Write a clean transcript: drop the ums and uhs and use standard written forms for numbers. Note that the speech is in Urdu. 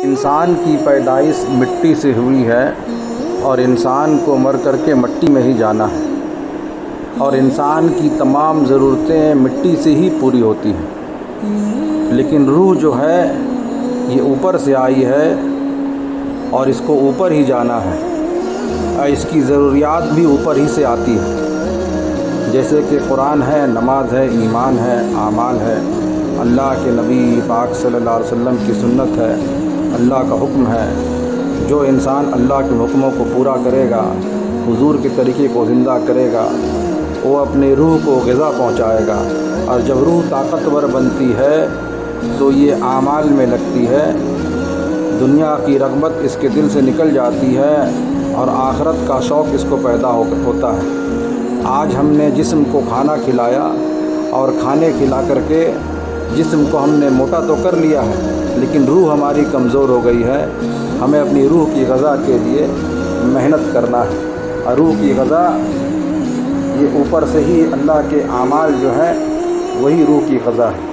انسان کی پیدائش مٹی سے ہوئی ہے اور انسان کو مر کر کے مٹی میں ہی جانا ہے، اور انسان کی تمام ضرورتیں مٹی سے ہی پوری ہوتی ہیں، لیکن روح جو ہے یہ اوپر سے آئی ہے اور اس کو اوپر ہی جانا ہے، اور اس کی ضروریات بھی اوپر ہی سے آتی ہے، جیسے کہ قرآن ہے، نماز ہے، ایمان ہے، اعمال ہے، اللہ کے نبی پاک صلی اللہ علیہ وسلم کی سنت ہے، اللہ کا حکم ہے۔ جو انسان اللہ کے حکموں کو پورا کرے گا، حضور کے طریقے کو زندہ کرے گا، وہ اپنے روح کو غذا پہنچائے گا، اور جب روح طاقتور بنتی ہے تو یہ اعمال میں لگتی ہے، دنیا کی رغبت اس کے دل سے نکل جاتی ہے اور آخرت کا شوق اس کو پیدا ہوتا ہے۔ آج ہم نے جسم کو کھانا کھلایا اور کھانے کھلا کر کے جسم کو ہم نے موٹا تو کر لیا ہے، لیکن روح ہماری کمزور ہو گئی ہے۔ ہمیں اپنی روح کی غذا کے لیے محنت کرنا ہے، اور روح کی غذا یہ اوپر سے ہی اللہ کے اعمال جو ہیں وہی روح کی غذا ہے۔